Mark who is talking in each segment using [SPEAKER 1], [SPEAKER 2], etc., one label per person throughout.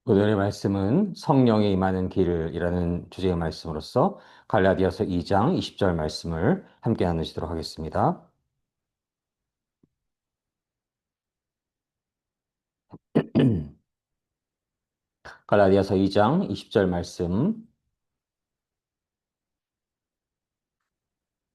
[SPEAKER 1] 오늘의 말씀은 성령이 임하는 길이라는 주제의 말씀으로서 갈라디아서 2장 20절 말씀을 함께 나누시도록 하겠습니다. 갈라디아서 2장 20절 말씀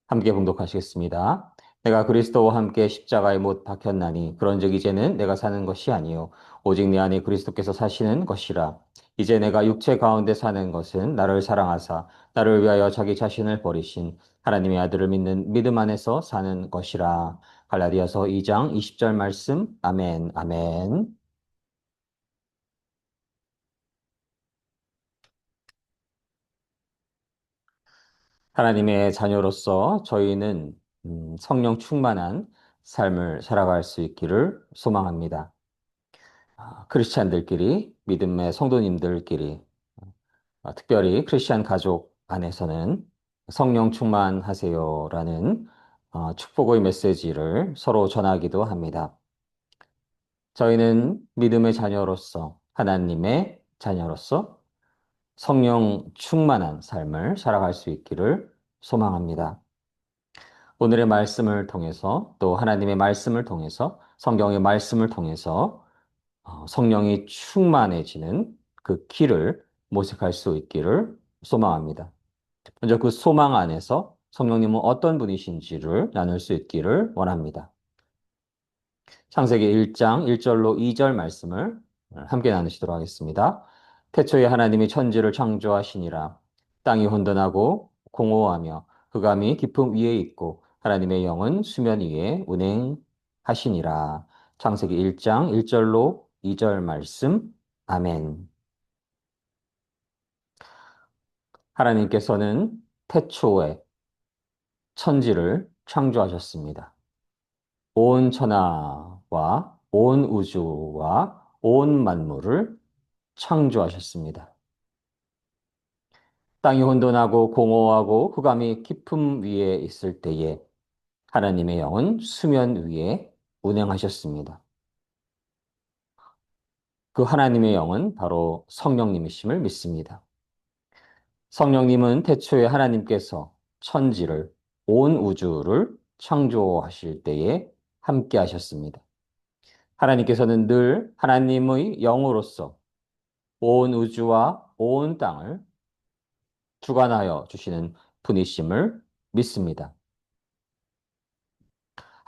[SPEAKER 1] 함께 봉독하시겠습니다. 내가 그리스도와 함께 십자가에 못 박혔나니 그런즉 이제는 내가 사는 것이 아니요 오직 내 안에 그리스도께서 사시는 것이라. 이제 내가 육체 가운데 사는 것은 나를 사랑하사 나를 위하여 자기 자신을 버리신 하나님의 아들을 믿는 믿음 안에서 사는 것이라. 갈라디아서 2장 20절 말씀. 아멘. 아멘. 하나님의 자녀로서 저희는 성령 충만한 삶을 살아갈 수 있기를 소망합니다. 크리스찬들끼리, 믿음의 성도님들끼리, 특별히 크리스찬 가족 안에서는 성령 충만하세요라는 축복의 메시지를 서로 전하기도 합니다. 저희는 믿음의 자녀로서, 하나님의 자녀로서 성령 충만한 삶을 살아갈 수 있기를 소망합니다. 오늘의 말씀을 통해서 또 하나님의 말씀을 통해서 성경의 말씀을 통해서 성령이 충만해지는 그 길을 모색할 수 있기를 소망합니다. 먼저 그 소망 안에서 성령님은 어떤 분이신지를 나눌 수 있기를 원합니다. 창세기 1장 1절로 2절 말씀을 함께 나누시도록 하겠습니다. 태초에 하나님이 천지를 창조하시니라. 땅이 혼돈하고 공허하며 흑암이 깊음 위에 있고 하나님의 영은 수면 위에 운행하시니라. 창세기 1장 1절로 2절 말씀. 아멘. 하나님께서는 태초에 천지를 창조하셨습니다. 온 천하와 온 우주와 온 만물을 창조하셨습니다. 땅이 혼돈하고 공허하고 흑암이 깊음 위에 있을 때에 하나님의 영은 수면 위에 운행하셨습니다. 그 하나님의 영은 바로 성령님이심을 믿습니다. 성령님은 태초에 하나님께서 천지를, 온 우주를 창조하실 때에 함께 하셨습니다. 하나님께서는 늘 하나님의 영으로서 온 우주와 온 땅을 주관하여 주시는 분이심을 믿습니다.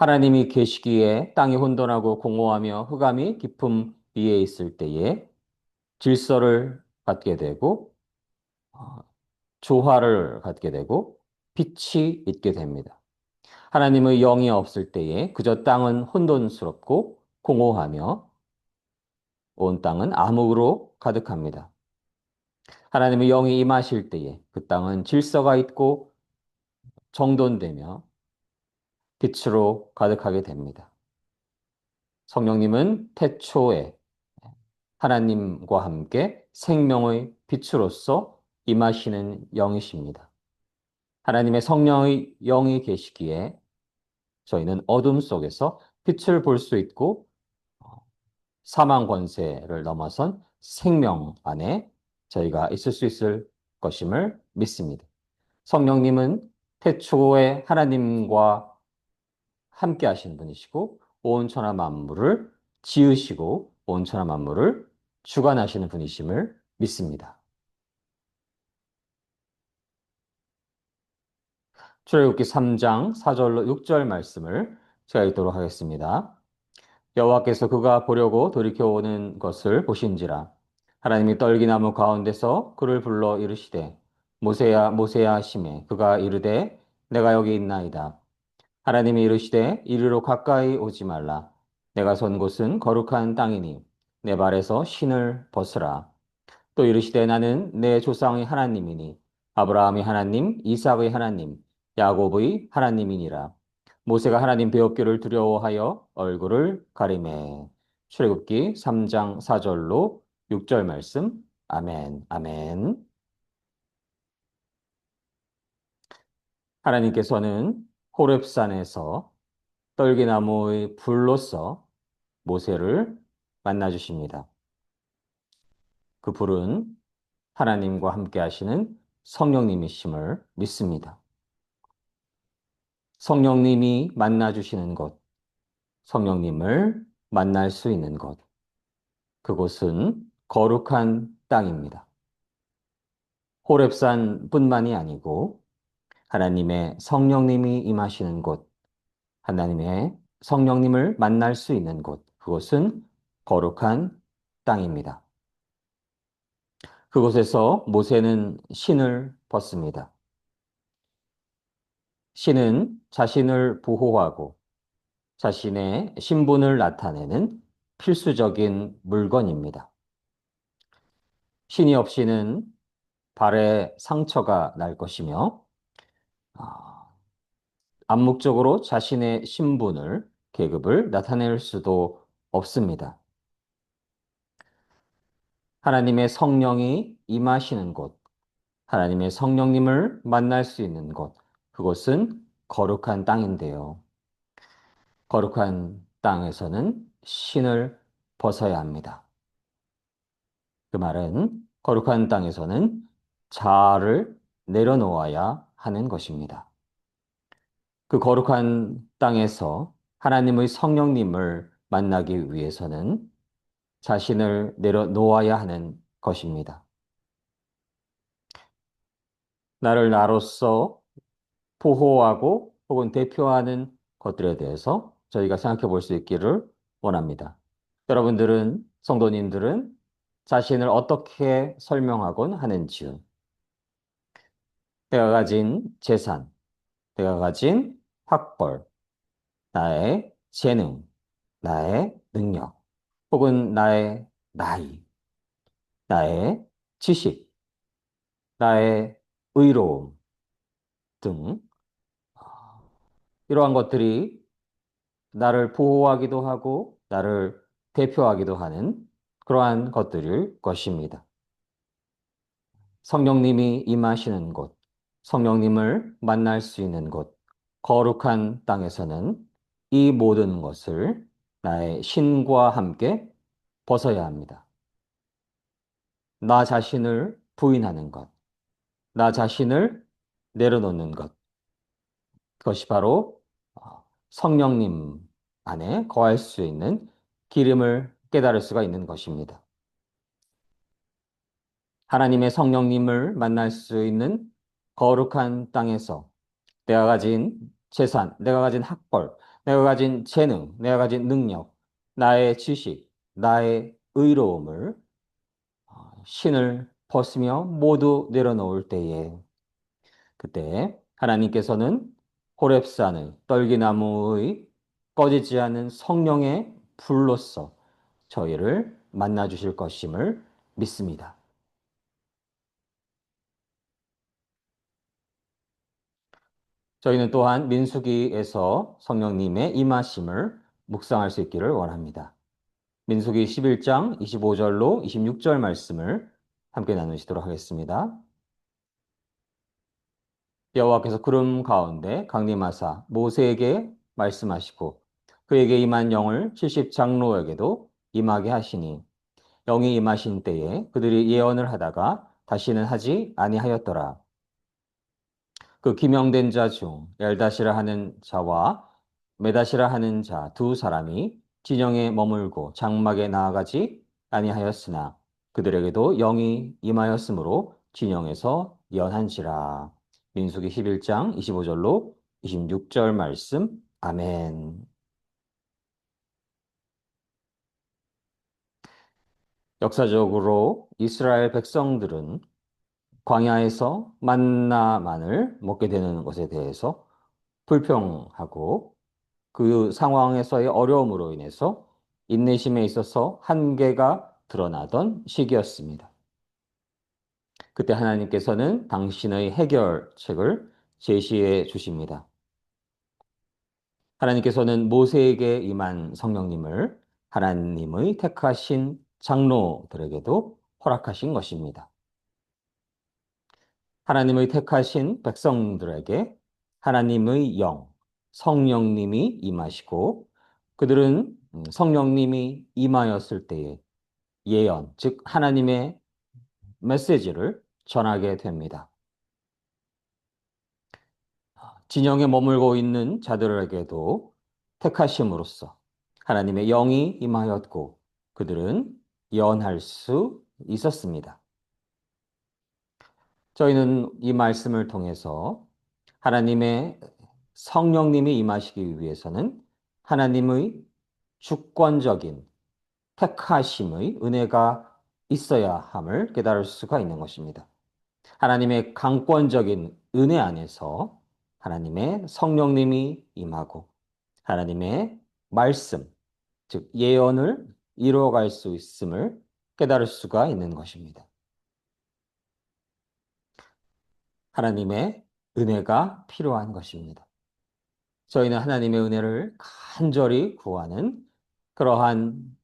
[SPEAKER 1] 하나님이 계시기에 땅이 혼돈하고 공허하며 흑암이 깊음 위에 있을 때에 질서를 갖게 되고 어, 조화를 갖게 되고 빛이 있게 됩니다. 하나님의 영이 없을 때에 그저 땅은 혼돈스럽고 공허하며 온 땅은 암흑으로 가득합니다. 하나님의 영이 임하실 때에 그 땅은 질서가 있고 정돈되며 빛으로 가득하게 됩니다. 성령님은 태초에 하나님과 함께 생명의 빛으로서 임하시는 영이십니다. 하나님의 성령의 영이 계시기에 저희는 어둠 속에서 빛을 볼 수 있고 사망 권세를 넘어선 생명 안에 저희가 있을 수 있을 것임을 믿습니다. 성령님은 태초에 하나님과 함께 하신 분이시고 온 천하 만물을 지으시고 온 천하 만물을 주관하시는 분이심을 믿습니다. 출애굽기 3장 4절로 6절 말씀을 제가 읽도록 하겠습니다. 여호와께서 그가 보려고 돌이켜오는 것을 보신지라. 하나님이 떨기나무 가운데서 그를 불러 이르시되 모세야 모세야 하시매 그가 이르되 내가 여기 있나이다. 하나님이 이르시되 이리로 가까이 오지 말라. 내가 선 곳은 거룩한 땅이니 내 발에서 신을 벗으라. 또 이르시되 나는 내 조상의 하나님이니 아브라함의 하나님, 이삭의 하나님, 야곱의 하나님이니라. 모세가 하나님 배웠기를 두려워하여 얼굴을 가리매. 출애굽기 3장 4절로 6절 말씀. 아멘. 아멘. 하나님께서는 호렙산에서 떨기나무의 불로서 모세를 만나 주십니다. 그 불은 하나님과 함께 하시는 성령님이심을 믿습니다. 성령님이 만나 주시는 곳, 성령님을 만날 수 있는 곳, 그곳은 거룩한 땅입니다. 호렙산뿐만이 아니고 하나님의 성령님이 임하시는 곳, 하나님의 성령님을 만날 수 있는 곳, 그곳은 거룩한 땅입니다. 그곳에서 모세는 신을 벗습니다. 신은 자신을 보호하고 자신의 신분을 나타내는 필수적인 물건입니다. 신이 없이는 발에 상처가 날 것이며, 아, 암묵적으로 자신의 신분을, 계급을 나타낼 수도 없습니다. 하나님의 성령이 임하시는 곳, 하나님의 성령님을 만날 수 있는 곳, 그곳은 거룩한 땅인데요. 거룩한 땅에서는 신을 벗어야 합니다. 그 말은 거룩한 땅에서는 자아를 내려놓아야 하는 것입니다. 그 거룩한 땅에서 하나님의 성령님을 만나기 위해서는 자신을 내려놓아야 하는 것입니다. 나를 나로서 보호하고 혹은 대표하는 것들에 대해서 저희가 생각해 볼 수 있기를 원합니다. 여러분들은, 성도님들은 자신을 어떻게 설명하곤 하는지요? 내가 가진 재산, 내가 가진 학벌, 나의 재능, 나의 능력, 혹은 나의 나이, 나의 지식, 나의 의로움 등 이러한 것들이 나를 보호하기도 하고 나를 대표하기도 하는 그러한 것들일 것입니다. 성령님이 임하시는 곳, 성령님을 만날 수 있는 곳, 거룩한 땅에서는 이 모든 것을 나의 신과 함께 벗어야 합니다. 나 자신을 부인하는 것, 나 자신을 내려놓는 것, 그것이 바로 성령님 안에 거할 수 있는 기름을 깨달을 수가 있는 것입니다. 하나님의 성령님을 만날 수 있는 거룩한 땅에서 내가 가진 재산, 내가 가진 학벌, 내가 가진 재능, 내가 가진 능력, 나의 지식, 나의 의로움을 신을 벗으며 모두 내려놓을 때에 그때 하나님께서는 호렙산의 떨기나무의 꺼지지 않은 성령의 불로서 저희를 만나 주실 것임을 믿습니다. 저희는 또한 민수기에서 성령님의 임하심을 묵상할 수 있기를 원합니다. 민수기 11장 25절로 26절 말씀을 함께 나누시도록 하겠습니다. 여호와께서 구름 가운데 강림하사 모세에게 말씀하시고 그에게 임한 영을 70장로에게도 임하게 하시니 영이 임하신 때에 그들이 예언을 하다가 다시는 하지 아니하였더라. 그 기명된 자 중 엘다시라 하는 자와 메다시라 하는 자 두 사람이 진영에 머물고 장막에 나아가지 아니하였으나 그들에게도 영이 임하였으므로 진영에서 연한지라. 민수기 11장 25절로 26절 말씀. 아멘. 역사적으로 이스라엘 백성들은 광야에서 만나만을 먹게 되는 것에 대해서 불평하고 그 상황에서의 어려움으로 인해서 인내심에 있어서 한계가 드러나던 시기였습니다. 그때 하나님께서는 당신의 해결책을 제시해 주십니다. 하나님께서는 모세에게 임한 성령님을 하나님의 택하신 장로들에게도 허락하신 것입니다. 하나님의 택하신 백성들에게 하나님의 영, 성령님이 임하시고 그들은 성령님이 임하였을 때에 예언, 즉 하나님의 메시지를 전하게 됩니다. 진영에 머물고 있는 자들에게도 택하심으로써 하나님의 영이 임하였고 그들은 예언할 수 있었습니다. 저희는 이 말씀을 통해서 하나님의 성령님이 임하시기 위해서는 하나님의 주권적인 택하심의 은혜가 있어야 함을 깨달을 수가 있는 것입니다. 하나님의 강권적인 은혜 안에서 하나님의 성령님이 임하고 하나님의 말씀, 즉 예언을 이루어갈 수 있음을 깨달을 수가 있는 것입니다. 하나님의 은혜가 필요한 것입니다. 저희는 하나님의 은혜를 간절히 구하는 그러한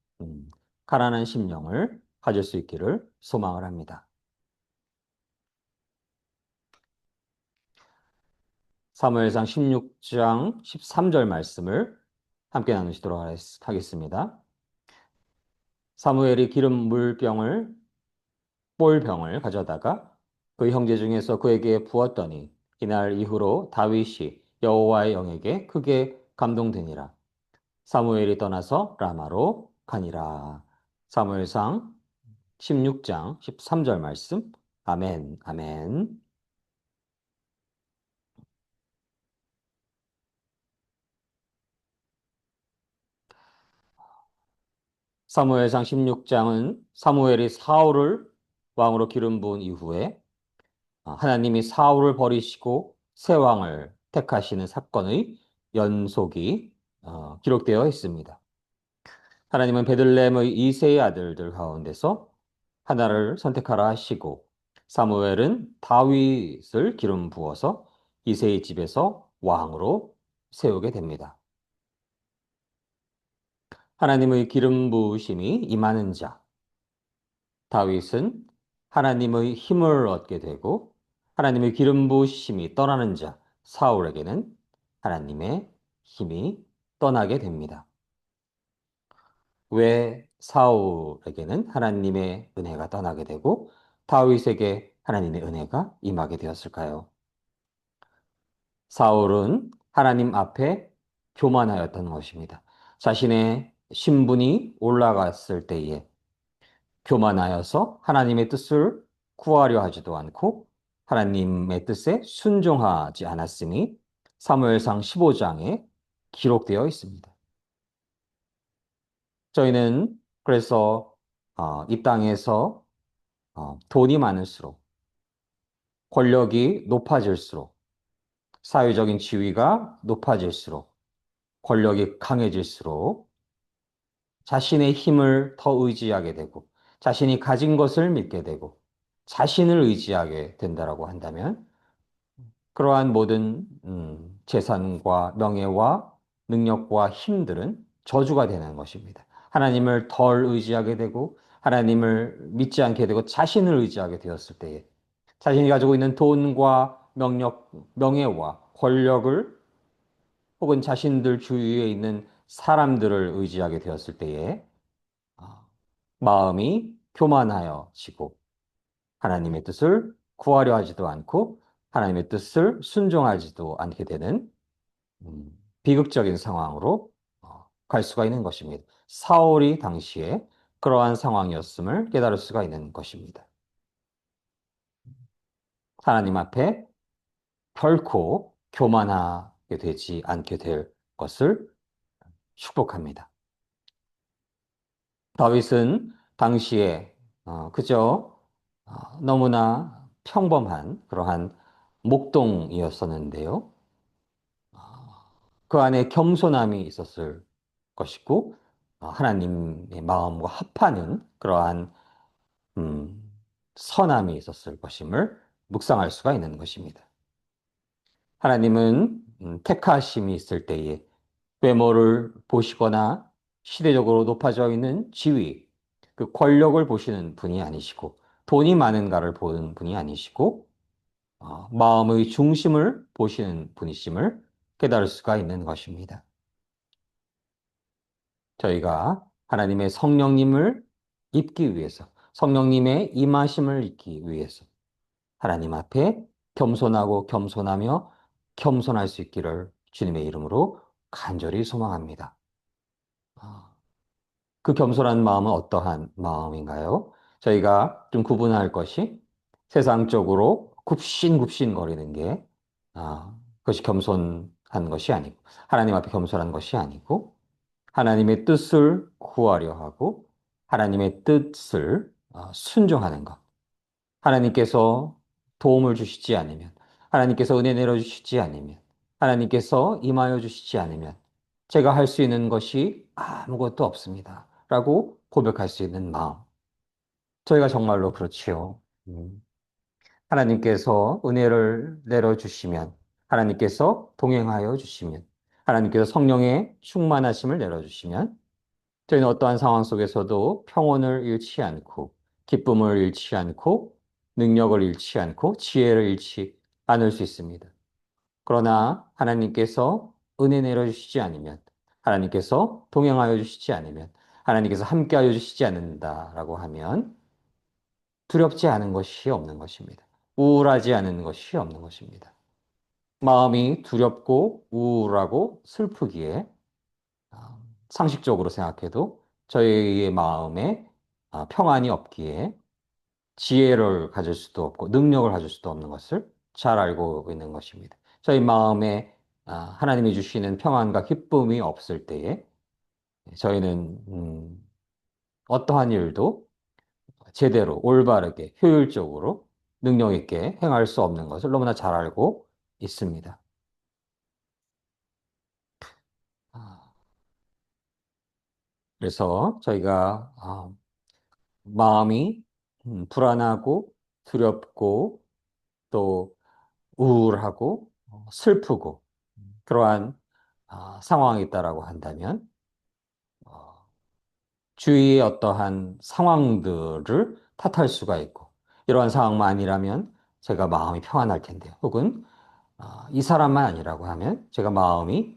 [SPEAKER 1] 가난한 심령을 가질 수 있기를 소망을 합니다. 사무엘상 16장 13절 말씀을 함께 나누시도록 하겠습니다. 사무엘이 기름 물병을 볼병을 가져다가 그 형제 중에서 그에게 부었더니 이날 이후로 다윗이 여호와의 영에게 크게 감동되니라. 사무엘이 떠나서 라마로 가니라. 사무엘상 16장 13절 말씀. 아멘, 아멘. 사무엘상 16장은 사무엘이 사울을 왕으로 기름 부은 이후에 하나님이 사울을 버리시고 새 왕을 택하시는 사건의 연속이 기록되어 있습니다. 하나님은 베들레헴의 이세의 아들들 가운데서 하나를 선택하라 하시고 사무엘은 다윗을 기름 부어서 이세의 집에서 왕으로 세우게 됩니다. 하나님의 기름 부으심이 임하는 자, 다윗은 하나님의 힘을 얻게 되고 하나님의 기름 부으심이 떠나는 자, 사울에게는 하나님의 힘이 떠나게 됩니다. 왜 사울에게는 하나님의 은혜가 떠나게 되고 다윗에게 하나님의 은혜가 임하게 되었을까요? 사울은 하나님 앞에 교만하였던 것입니다. 자신의 신분이 올라갔을 때에 교만하여서 하나님의 뜻을 구하려 하지도 않고 하나님의 뜻에 순종하지 않았음이 사무엘상 15장에 기록되어 있습니다. 저희는 그래서 이 땅에서 돈이 많을수록 권력이 높아질수록 사회적인 지위가 높아질수록 권력이 강해질수록 자신의 힘을 더 의지하게 되고 자신이 가진 것을 믿게 되고 자신을 의지하게 된다라고 한다면 그러한 모든 재산과 명예와 능력과 힘들은 저주가 되는 것입니다. 하나님을 덜 의지하게 되고 하나님을 믿지 않게 되고 자신을 의지하게 되었을 때에 자신이 가지고 있는 돈과 명력, 명예와 권력을 혹은 자신들 주위에 있는 사람들을 의지하게 되었을 때에 마음이 교만하여지고 하나님의 뜻을 구하려 하지도 않고 하나님의 뜻을 순종하지도 않게 되는 비극적인 상황으로 갈 수가 있는 것입니다. 사울이 당시에 그러한 상황이었음을 깨달을 수가 있는 것입니다. 하나님 앞에 결코 교만하게 되지 않게 될 것을 축복합니다. 다윗은 당시에 그저 너무나 평범한 그러한 목동이었었는데요. 그 안에 겸손함이 있었을 것이고 하나님의 마음과 합하는 그러한 음, 선함이 있었을 것임을 묵상할 수가 있는 것입니다. 하나님은 택하심이 있을 때에 외모를 보시거나 시대적으로 높아져 있는 지위, 그 권력을 보시는 분이 아니시고 돈이 많은가를 보는 분이 아니시고 마음의 중심을 보시는 분이심을 깨달을 수가 있는 것입니다. 저희가 하나님의 성령님을 입기 위해서 성령님의 임하심을 잊기 위해서 하나님 앞에 겸손하고 겸손하며 겸손할 수 있기를 주님의 이름으로 간절히 소망합니다. 아, 그 겸손한 마음은 어떠한 마음인가요? 저희가 좀 구분할 것이 세상적으로 굽신굽신 거리는 게, 그것이 겸손한 것이 아니고, 하나님 앞에 겸손한 것이 아니고, 하나님의 뜻을 구하려 하고, 하나님의 뜻을 순종하는 것. 하나님께서 도움을 주시지 않으면, 하나님께서 은혜 내려주시지 않으면, 하나님께서 임하여 주시지 않으면, 제가 할 수 있는 것이 아무것도 없습니다. 라고 고백할 수 있는 마음. 저희가 정말로 그렇지요. 하나님께서 은혜를 내려주시면, 하나님께서 동행하여 주시면, 하나님께서 성령의 충만하심을 내려주시면, 저희는 어떠한 상황 속에서도 평온을 잃지 않고, 기쁨을 잃지 않고, 능력을 잃지 않고, 지혜를 잃지 않을 수 있습니다. 그러나 하나님께서 은혜 내려주시지 않으면, 하나님께서 동행하여 주시지 않으면, 하나님께서 함께하여 주시지 않는다라고 하면 두렵지 않은 것이 없는 것입니다. 우울하지 않은 것이 없는 것입니다. 마음이 두렵고 우울하고 슬프기에 상식적으로 생각해도 저희의 마음에 평안이 없기에 지혜를 가질 수도 없고 능력을 가질 수도 없는 것을 잘 알고 있는 것입니다. 저희 마음에 하나님이 주시는 평안과 기쁨이 없을 때에 저희는 어떠한 일도 제대로 올바르게 효율적으로 능력 있게 행할 수 없는 것을 너무나 잘 알고 있습니다. 아, 그래서 저희가 마음이 불안하고 두렵고 또 우울하고 슬프고 그러한 상황이 있다라고 한다면 어, 주위의 어떠한 상황들을 탓할 수가 있고 이러한 상황만 아니라면 제가 마음이 평안할 텐데 혹은 이 사람만 아니라고 하면 제가 마음이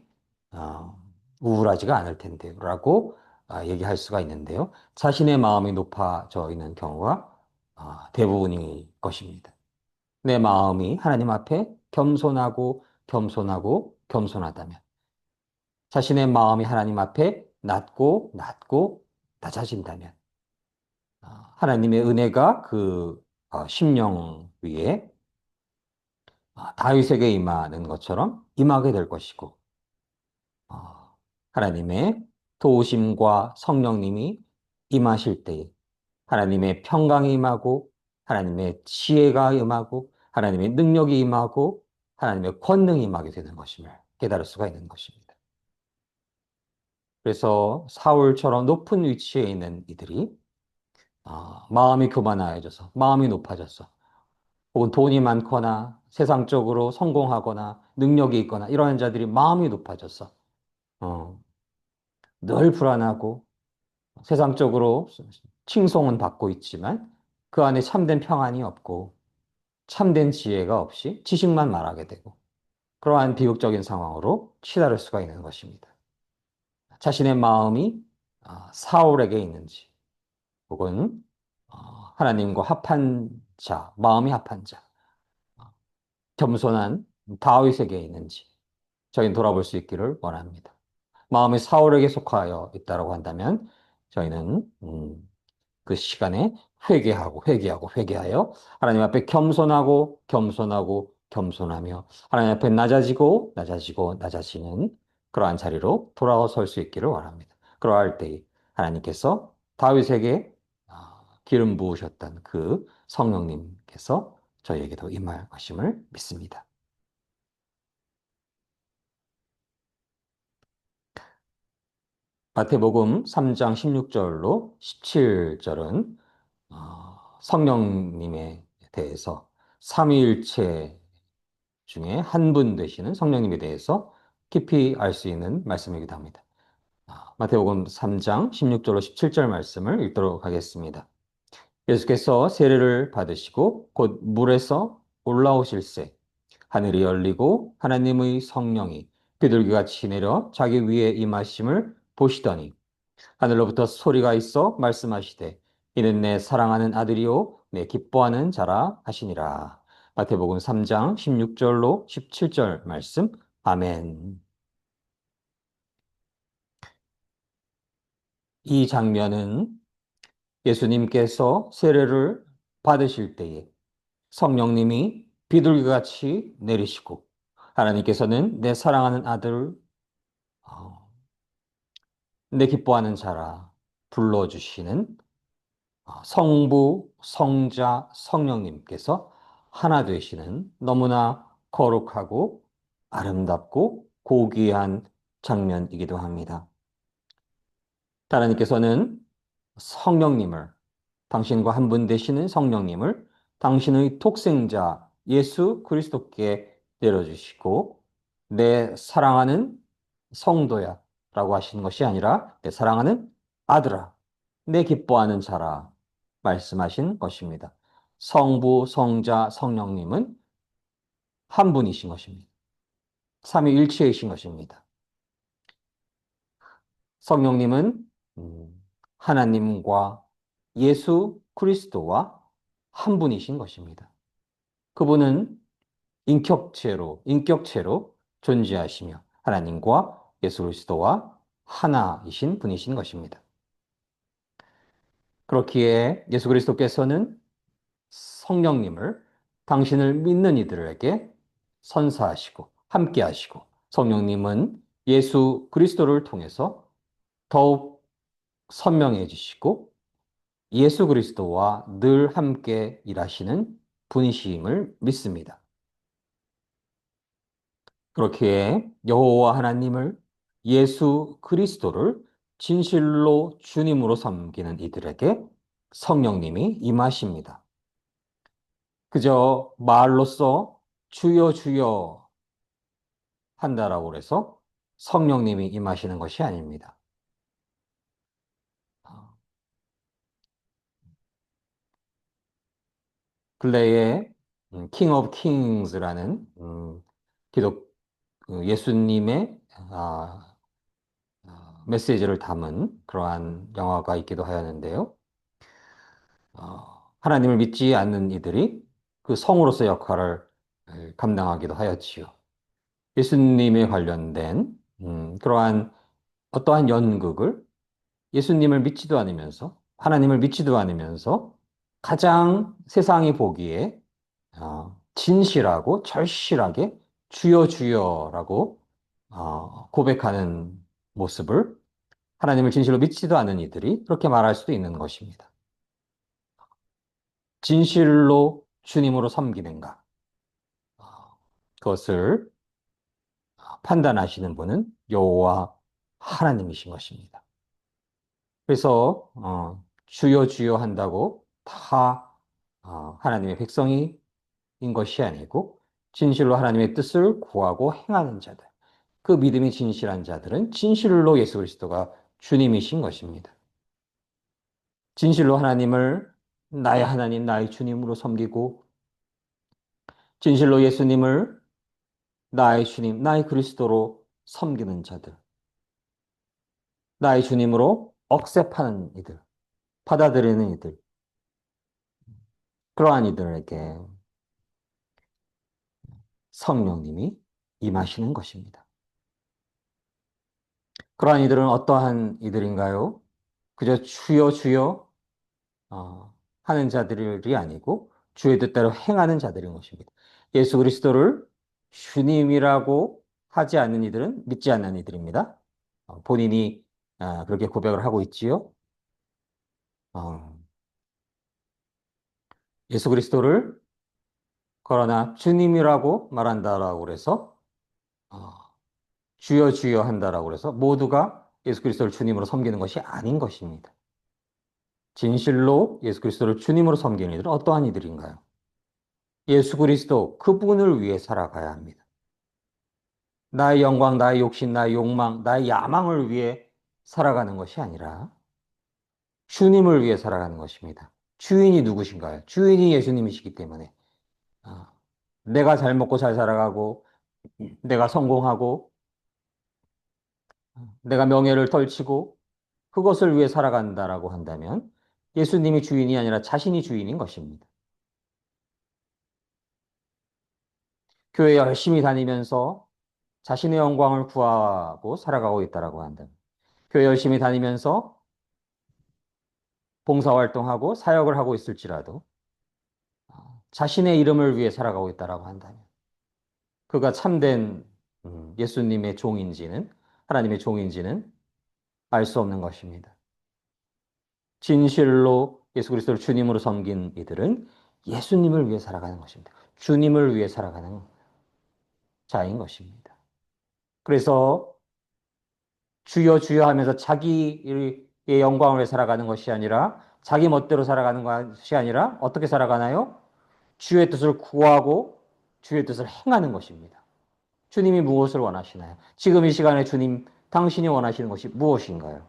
[SPEAKER 1] 어, 우울하지가 않을 텐데라고 얘기할 수가 있는데요. 자신의 마음이 높아져 있는 경우가 대부분일 것입니다. 내 마음이 하나님 앞에 겸손하고 겸손하고 겸손하다면 자신의 마음이 하나님 앞에 낮고 낮고 낮아진다면 하나님의 은혜가 그 심령 위에 다윗에게 임하는 것처럼 임하게 될 것이고 하나님의 도우심과 성령님이 임하실 때에 하나님의 평강이 임하고 하나님의 지혜가 임하고 하나님의 능력이 임하고 하나님의 권능이 임하게 되는 것임을 깨달을 수가 있는 것입니다. 그래서 사울처럼 높은 위치에 있는 이들이 마음이 교만하여져서 마음이 높아졌어. 혹은 돈이 많거나 세상적으로 성공하거나 능력이 있거나 이러한 자들이 마음이 높아졌어. 어, 늘 불안하고 세상적으로 칭송은 받고 있지만 그 안에 참된 평안이 없고 참된 지혜가 없이 지식만 말하게 되고 그러한 비극적인 상황으로 치달을 수가 있는 것입니다. 자신의 마음이 사울에게 있는지 혹은 하나님과 합한 자, 마음이 합한 자, 겸손한 다윗에게 있는지 저희는 돌아볼 수 있기를 원합니다. 마음이 사울에게 속하여 있다고 한다면 저희는 그 시간에 회개하고 회개하고 회개하여 하나님 앞에 겸손하고 겸손하고 겸손하며 하나님 앞에 낮아지고 낮아지고 낮아지는 그러한 자리로 돌아설 수 있기를 원합니다. 그러할 때 하나님께서 다윗에게 기름 부으셨던 그 성령님께서 저희에게도 임할 것임을 믿습니다. 마태복음 3장 16절로 17절은 성령님에 대해서 삼위일체 중에 한 분 되시는 성령님에 대해서 깊이 알 수 있는 말씀이기도 합니다. 마태복음 3장 16절로 17절 말씀을 읽도록 하겠습니다. 예수께서 세례를 받으시고 곧 물에서 올라오실새 하늘이 열리고 하나님의 성령이 비둘기같이 내려 자기 위에 임하심을 보시더니 하늘로부터 소리가 있어 말씀하시되 이는 내 사랑하는 아들이요 내 기뻐하는 자라 하시니라. 마태복음 3장 16절로 17절 말씀. 아멘. 이 장면은 예수님께서 세례를 받으실 때에 성령님이 비둘기같이 내리시고 하나님께서는 내 사랑하는 아들, 어, 내 기뻐하는 자라 불러주시는 성부, 성자, 성령님께서 하나 되시는 너무나 거룩하고 아름답고 고귀한 장면이기도 합니다. 하나님께서는 성령님을, 당신과 한 분 되시는 성령님을 당신의 독생자 예수 그리스도께 내려주시고 내 사랑하는 성도야 라고 하시는 것이 아니라 내 사랑하는 아들아, 내 기뻐하는 자라 말씀하신 것입니다. 성부, 성자, 성령님은 한 분이신 것입니다. 삼위일체이신 것입니다. 성령님은 하나님과 예수 그리스도와 한 분이신 것입니다. 그분은 인격체로 존재하시며 하나님과 예수 그리스도와 하나이신 분이신 것입니다. 그렇기에 예수 그리스도께서는 성령님을 당신을 믿는 이들에게 선사하시고 함께하시고 성령님은 예수 그리스도를 통해서 더욱 선명해지시고 예수 그리스도와 늘 함께 일하시는 분이심을 믿습니다. 그렇기에 여호와 하나님을 예수 그리스도를 진실로 주님으로 섬기는 이들에게 성령님이 임하십니다. 그저 말로써 주여 주여 한다라고 해서 성령님이 임하시는 것이 아닙니다. 근래에 킹 오브 킹스라는 기독 예수님의 메시지를 담은 그러한 영화가 있기도 하였는데요. 하나님을 믿지 않는 이들이 그 성으로서 역할을 감당하기도 하였지요. 예수님에 관련된 그러한 어떠한 연극을 예수님을 믿지도 않으면서 하나님을 믿지도 않으면서 가장 세상이 보기에 진실하고 절실하게 주여 주여라고 고백하는 모습을 하나님을 진실로 믿지도 않은 이들이 그렇게 말할 수도 있는 것입니다. 진실로 주님으로 섬기는가? 그것을 판단하시는 분은 여호와 하나님이신 것입니다. 그래서 주여 주여 한다고 다 하나님의 백성인 것이 아니고 진실로 하나님의 뜻을 구하고 행하는 자들, 그 믿음이 진실한 자들은 진실로 예수 그리스도가 주님이신 것입니다. 진실로 하나님을 나의 하나님, 나의 주님으로 섬기고 진실로 예수님을 나의 주님, 나의 그리스도로 섬기는 자들, 나의 주님으로 억셉하는 이들, 받아들이는 이들, 그러한 이들에게 성령님이 임하시는 것입니다. 그러한 이들은 어떠한 이들인가요? 그저 주여 주여 하는 자들이 아니고 주의 뜻대로 행하는 자들인 것입니다. 예수 그리스도를 주님이라고 하지 않는 이들은 믿지 않는 이들입니다. 본인이 그렇게 고백을 하고 있지요. 어, 예수 그리스도를 그러나 주님이라고 말한다라고 그래서 어, 주여 주여 한다라고 그래서 모두가 예수 그리스도를 주님으로 섬기는 것이 아닌 것입니다. 진실로 예수 그리스도를 주님으로 섬기는 이들은 어떠한 이들인가요? 예수 그리스도 그분을 위해 살아가야 합니다. 나의 영광, 나의 욕심, 나의 욕망, 나의 야망을 위해 살아가는 것이 아니라 주님을 위해 살아가는 것입니다. 주인이 누구신가요? 주인이 예수님이시기 때문에 아, 내가 잘 먹고 잘 살아가고 내가 성공하고 내가 명예를 덜치고 그것을 위해 살아간다라고 한다면 예수님이 주인이 아니라 자신이 주인인 것입니다. 교회 열심히 다니면서 자신의 영광을 구하고 살아가고 있다라고 한다. 교회 열심히 다니면서 봉사활동하고 사역을 하고 있을지라도 자신의 이름을 위해 살아가고 있다라고 한다면 그가 참된 예수님의 종인지는 하나님의 종인지는 알 수 없는 것입니다. 진실로 예수 그리스도를 주님으로 섬긴 이들은 예수님을 위해 살아가는 것입니다. 주님을 위해 살아가는 자인 것입니다. 그래서 주여 주여 하면서 자기의 영광을 위해 살아가는 것이 아니라 자기 멋대로 살아가는 것이 아니라 어떻게 살아가나요? 주의 뜻을 구하고 주의 뜻을 행하는 것입니다. 주님이 무엇을 원하시나요? 지금 이 시간에 주님, 당신이 원하시는 것이 무엇인가요?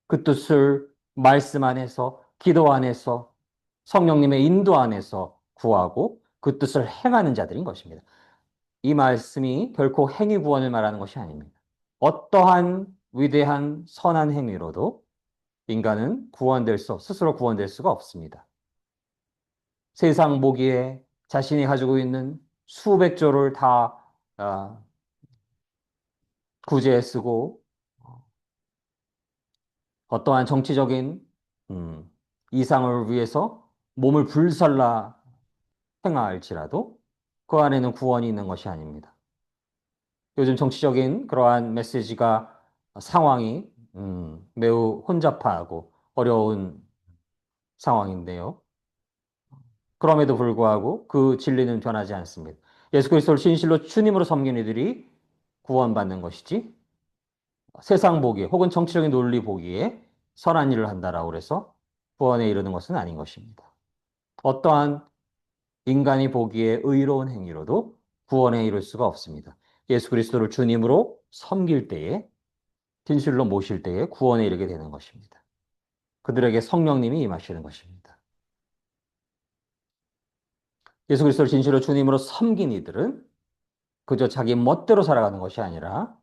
[SPEAKER 1] 그 뜻을 말씀 안에서, 기도 안에서, 성령님의 인도 안에서 구하고 그 뜻을 행하는 자들인 것입니다. 이 말씀이 결코 행위 구원을 말하는 것이 아닙니다. 어떠한 위대한 선한 행위로도 인간은 스스로 구원될 수가 없습니다. 세상 보기에 자신이 가지고 있는 수백 조를 다 구제에 쓰고 어떠한 정치적인 음, 이상을 위해서 몸을 불살라 행할지라도 그 안에는 구원이 있는 것이 아닙니다. 요즘 정치적인 그러한 메시지가 상황이 매우 혼잡하고 어려운 상황인데요. 그럼에도 불구하고 그 진리는 변하지 않습니다. 예수 그리스도를 진실로 주님으로 섬기는 이들이 구원받는 것이지 세상 보기에 혹은 정치적인 논리 보기에 선한 일을 한다라고 해서 구원에 이르는 것은 아닌 것입니다. 어떠한 인간이 보기에 의로운 행위로도 구원에 이를 수가 없습니다. 예수 그리스도를 주님으로 섬길 때에 진실로 모실 때에 구원에 이르게 되는 것입니다. 그들에게 성령님이 임하시는 것입니다. 예수 그리스도를 진실로 주님으로 섬긴 이들은 그저 자기 멋대로 살아가는 것이 아니라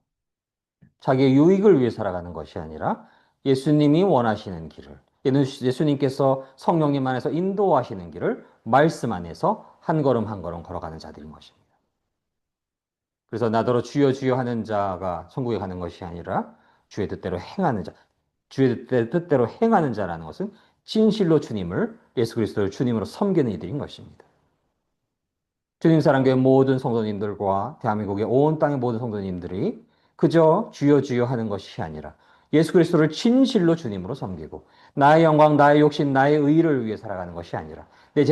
[SPEAKER 1] 자기의 유익을 위해 살아가는 것이 아니라 예수님이 원하시는 길을 예수님께서 성령님 안에서 인도하시는 길을 말씀 안에서 한 걸음 한 걸음 걸어가는 자들인 것입니다. 그래서 나더러 주여 주여 하는 자가 천국에 가는 것이 아니라 주의 뜻대로 행하는 자, 주의 뜻대로 행하는 자라는 것은 진실로 주님을 예수 그리스도를 주님으로 섬기는 이들인 것입니다. 주님 사랑교회 모든 성도님들과 대한민국의 온 땅의 모든 성도님들이 그저 주여 주여 하는 것이 아니라 예수 그리스도를 진실로 주님으로 섬기고 나의 영광, 나의 욕심, 나의 의를 위해 살아가는 것이 아니라 내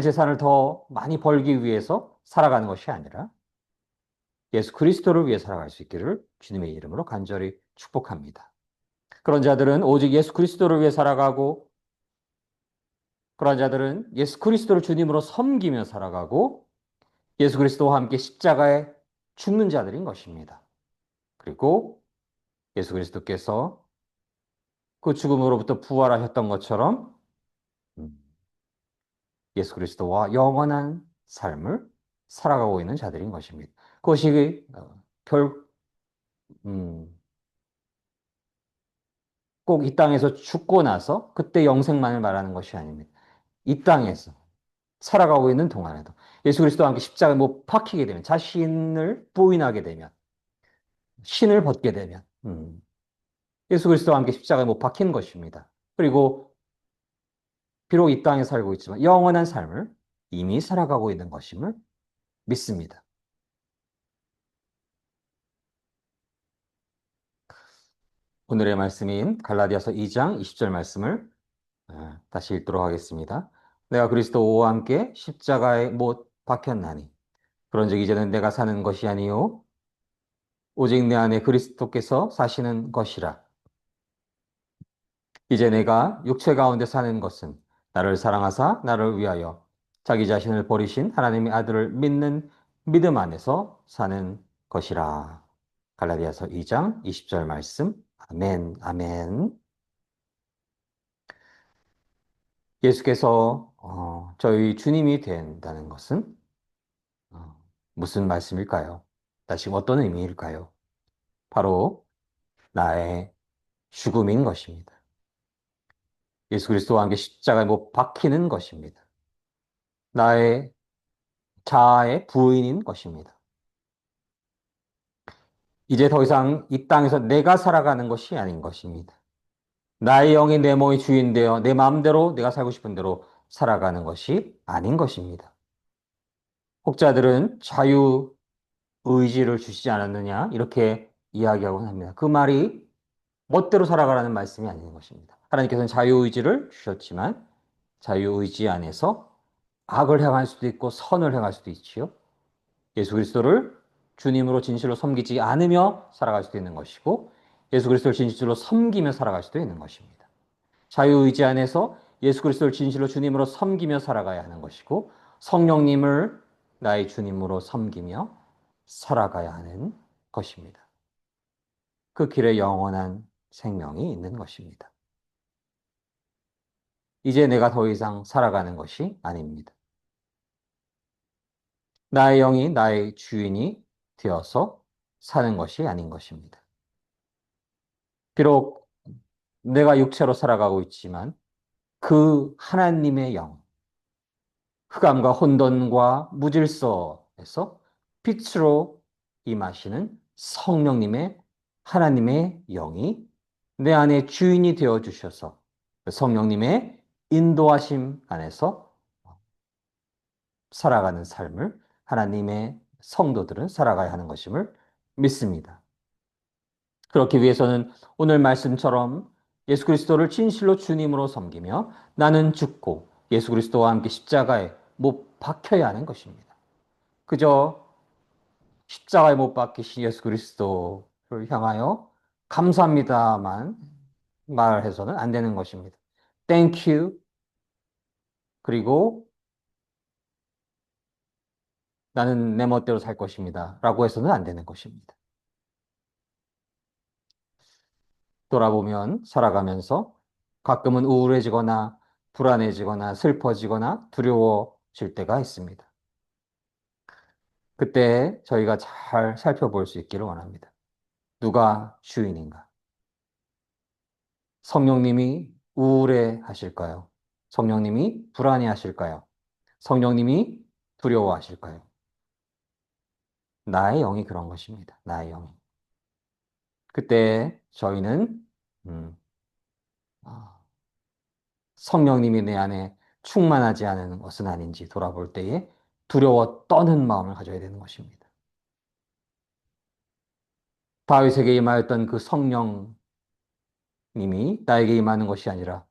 [SPEAKER 1] 재산을 더 많이 벌기 위해서 살아가는 것이 아니라 예수 그리스도를 위해 살아갈 수 있기를 주님의 이름으로 간절히 축복합니다. 그런 자들은 오직 예수 그리스도를 위해 살아가고 그런 자들은 예수 그리스도를 주님으로 섬기며 살아가고 예수 그리스도와 함께 십자가에 죽는 자들인 것입니다. 그리고 예수 그리스도께서 그 죽음으로부터 부활하셨던 것처럼 음, 예수 그리스도와 영원한 삶을 살아가고 있는 자들인 것입니다. 그것이 결, 음, 꼭 이 땅에서 죽고 나서 그때 영생만을 말하는 것이 아닙니다. 이 땅에서 살아가고 있는 동안에도 예수 그리스도와 함께 십자가에 못 박히게 되면 자신을 부인하게 되면 신을 벗게 되면 예수 그리스도와 함께 십자가에 못 박힌 것입니다. 그리고 비록 이 땅에 살고 있지만 영원한 삶을 이미 살아가고 있는 것임을 믿습니다. 오늘의 말씀인 갈라디아서 2장 20절 말씀을 다시 읽도록 하겠습니다. 내가 그리스도와 함께 십자가에 못 박혔나니 그런즉 이제는 내가 사는 것이 아니요 오직 내 안에 그리스도께서 사시는 것이라. 이제 내가 육체 가운데 사는 것은 나를 사랑하사 나를 위하여 자기 자신을 버리신 하나님의 아들을 믿는 믿음 안에서 사는 것이라. 갈라디아서 2장 20절 말씀. 아멘, 아멘. 예수께서 저희 주님이 된다는 것은 무슨 말씀일까요? 다시 어떤 의미일까요? 바로 나의 죽음인 것입니다. 예수 그리스도와 함께 십자가에 못 박히는 것입니다. 나의 자아의 부인인 것입니다. 이제 더 이상 이 땅에서 내가 살아가는 것이 아닌 것입니다. 나의 영이 내 몸의 주인되어 내 마음대로 내가 살고 싶은 대로 살아가는 것이 아닌 것입니다. 혹자들은 자유 의지를 주시지 않았느냐 이렇게 이야기하곤 합니다. 그 말이 멋대로 살아가라는 말씀이 아닌 것입니다. 하나님께서는 자유 의지를 주셨지만 자유 의지 안에서 악을 행할 수도 있고 선을 행할 수도 있지요. 예수 그리스도를 주님으로 진실로 섬기지 않으며 살아갈 수도 있는 것이고 예수 그리스도를 진실로 섬기며 살아갈 수도 있는 것입니다. 자유의지 안에서 예수 그리스도를 진실로 주님으로 섬기며 살아가야 하는 것이고 성령님을 나의 주님으로 섬기며 살아가야 하는 것입니다. 그 길에 영원한 생명이 있는 것입니다. 이제 내가 더 이상 살아가는 것이 아닙니다. 나의 영이 나의 주인이 되어서 사는 것이 아닌 것입니다. 비록 내가 육체로 살아가고 있지만 그 하나님의 영, 흑암과 혼돈과 무질서에서 빛으로 임하시는 성령님의 하나님의 영이 내 안에 주인이 되어 주셔서 성령님의 인도하심 안에서 살아가는 삶을 하나님의 성도들은 살아가야 하는 것임을 믿습니다. 그렇기 위해서는 오늘 말씀처럼 예수 그리스도를 진실로 주님으로 섬기며 나는 죽고 예수 그리스도와 함께 십자가에 못 박혀야 하는 것입니다. 그저 십자가에 못 박히신 예수 그리스도를 향하여 감사합니다만 말해서는 안 되는 것입니다. Thank you. 그리고 나는 내 멋대로 살 것입니다. 라고 해서는 안 되는 것입니다. 돌아보면 살아가면서 가끔은 우울해지거나 불안해지거나 슬퍼지거나 두려워질 때가 있습니다. 그때 저희가 잘 살펴볼 수 있기를 원합니다. 누가 주인인가? 성령님이 우울해 하실까요? 성령님이 불안해 하실까요? 성령님이 두려워 하실까요? 나의 영이 그런 것입니다. 나의 영이. 그때 저희는 음, 아, 성령님이 내 안에 충만하지 않은 것은 아닌지 돌아볼 때에 두려워 떠는 마음을 가져야 되는 것입니다. 다윗에게 임하였던 그 성령님이 나에게 임하는 것이 아니라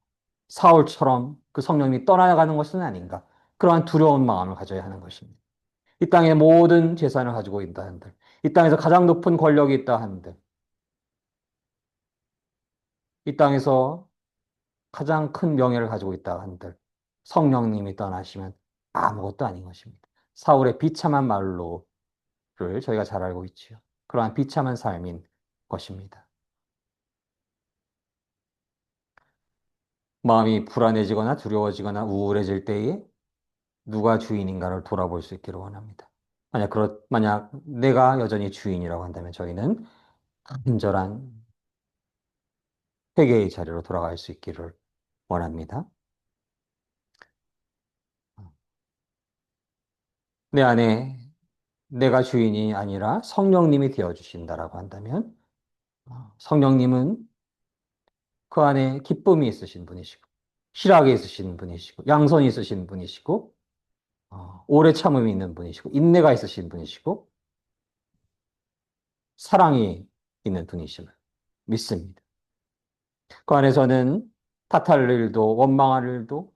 [SPEAKER 1] 사울처럼 그 성령님이 떠나가는 것은 아닌가. 그러한 두려운 마음을 가져야 하는 것입니다. 이 땅의 모든 재산을 가지고 있다 한들, 이 땅에서 가장 높은 권력이 있다 한들, 이 땅에서 가장 큰 명예를 가지고 있다 한들, 성령님이 떠나시면 아무것도 아닌 것입니다. 사울의 비참한 말로를 저희가 잘 알고 있지요. 그러한 비참한 삶인 것입니다. 마음이 불안해지거나 두려워지거나 우울해질 때에 누가 주인인가를 돌아볼 수 있기를 원합니다. 만약 내가 여전히 주인이라고 한다면 저희는 간절한 회개의 자리로 돌아갈 수 있기를 원합니다. 내 안에 내가 주인이 아니라 성령님이 되어 주신다라고 한다면 성령님은 그 안에 기쁨이 있으신 분이시고 희락이 있으신 분이시고 양선이 있으신 분이시고 오래 참음이 있는 분이시고 인내가 있으신 분이시고 사랑이 있는 분이심을 믿습니다. 그 안에서는 탓할 일도 원망할 일도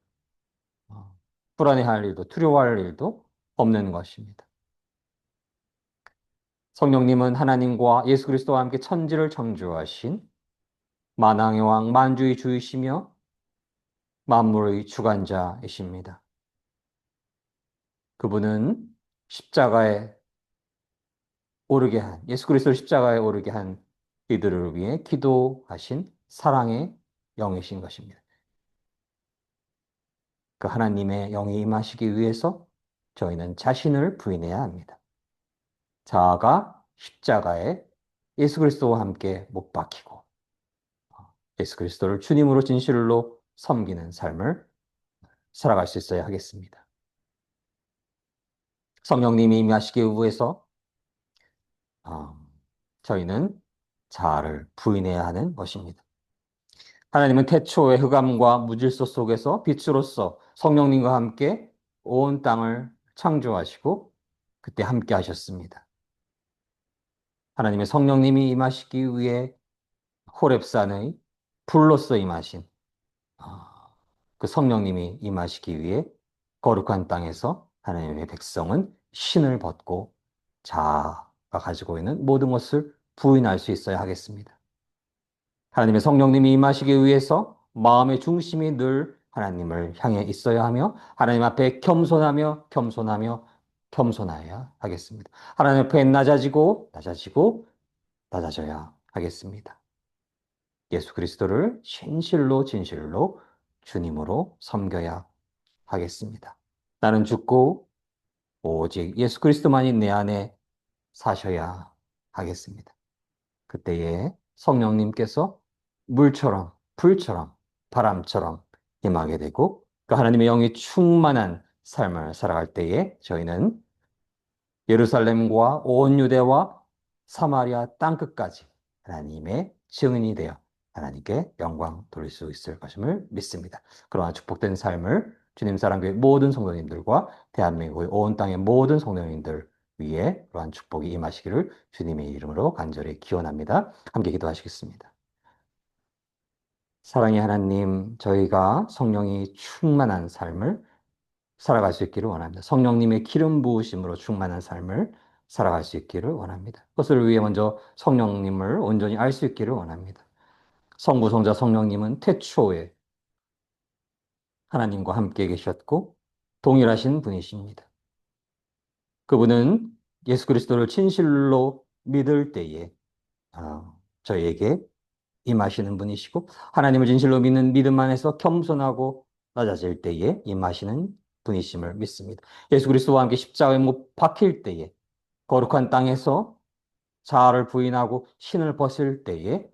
[SPEAKER 1] 불안해할 일도 두려워할 일도 없는 것입니다. 성령님은 하나님과 예수 그리스도와 함께 천지를 창조하신 만왕의 왕 만주의 주이시며 만물의 주관자이십니다. 그분은 십자가에 오르게 한 예수 그리스도를 십자가에 오르게 한 이들을 위해 기도하신 사랑의 영이신 것입니다. 그 하나님의 영이 임하시기 위해서 저희는 자신을 부인해야 합니다. 자아가 십자가에 예수 그리스도와 함께 못 박히고 예수 그리스도를 주님으로 진실로 섬기는 삶을 살아갈 수 있어야 하겠습니다. 성령님이 임하시기 위해서 어, 저희는 자아를 부인해야 하는 것입니다. 하나님은 태초의 흑암과 무질서 속에서 빛으로서 성령님과 함께 온 땅을 창조하시고 그때 함께 하셨습니다. 하나님의 성령님이 임하시기 위해 호렙산의 불로서 임하신 그 성령님이 임하시기 위해 거룩한 땅에서 하나님의 백성은 신을 벗고 자아가 가지고 있는 모든 것을 부인할 수 있어야 하겠습니다. 하나님의 성령님이 임하시기 위해서 마음의 중심이 늘 하나님을 향해 있어야 하며 하나님 앞에 겸손하여야 하겠습니다. 하나님 앞에 낮아져야 하겠습니다. 예수 그리스도를 진실로 주님으로 섬겨야 하겠습니다. 나는 죽고 오직 예수 그리스도만이 내 안에 사셔야 하겠습니다. 그때에 성령님께서 물처럼 불처럼 바람처럼 임하게 되고 그 하나님의 영이 충만한 삶을 살아갈 때에 저희는 예루살렘과 온 유대와 사마리아 땅끝까지 하나님의 증인이 되어 하나님께 영광 돌릴 수 있을 것임을 믿습니다. 그러한 축복된 삶을 주님 사랑교회 모든 성도님들과 대한민국의 온 땅의 모든 성도님들 위에 그러한 축복이 임하시기를 주님의 이름으로 간절히 기원합니다. 함께 기도하시겠습니다. 사랑의 하나님, 저희가 성령이 충만한 삶을 살아갈 수 있기를 원합니다. 성령님의 기름 부으심으로 충만한 삶을 살아갈 수 있기를 원합니다. 그것을 위해 먼저 성령님을 온전히 알 수 있기를 원합니다. 성부, 성자, 성령님은 태초에 하나님과 함께 계셨고 동일하신 분이십니다. 그분은 예수 그리스도를 진실로 믿을 때에 저희에게 임하시는 분이시고 하나님을 진실로 믿는 믿음 안에서 겸손하고 낮아질 때에 임하시는 분이심을 믿습니다. 예수 그리스도와 함께 십자가에 못 박힐 때에 거룩한 땅에서 자아를 부인하고 신을 벗을 때에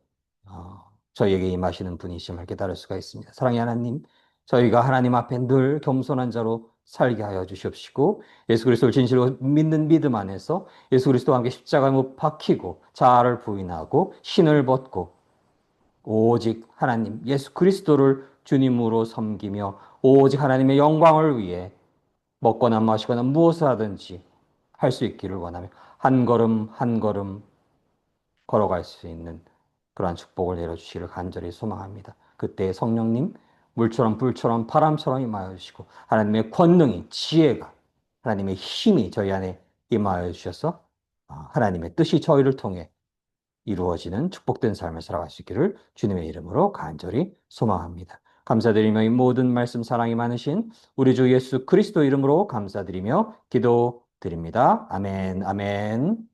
[SPEAKER 1] 저희에게 임하시는 분이심을 깨달을 수가 있습니다. 사랑의 하나님, 저희가 하나님 앞에 늘 겸손한 자로 살게 하여 주시옵시고 예수 그리스도를 진실로 믿는 믿음 안에서 예수 그리스도와 함께 십자가에 못 박히고 자아를 부인하고 신을 벗고 오직 하나님 예수 그리스도를 주님으로 섬기며 오직 하나님의 영광을 위해 먹거나 마시거나 무엇을 하든지 할 수 있기를 원하며 한 걸음 한 걸음 걸어갈 수 있는 그러한 축복을 내려주시기를 간절히 소망합니다. 그때 성령님 물처럼 불처럼 바람처럼 임하여 주시고 하나님의 권능이 지혜가 하나님의 힘이 저희 안에 임하여 주셔서 하나님의 뜻이 저희를 통해 이루어지는 축복된 삶을 살아갈 수 있기를 주님의 이름으로 간절히 소망합니다. 감사드리며 이 모든 말씀 사랑이 많으신 우리 주 예수 그리스도 이름으로 감사드리며 기도드립니다. 아멘, 아멘.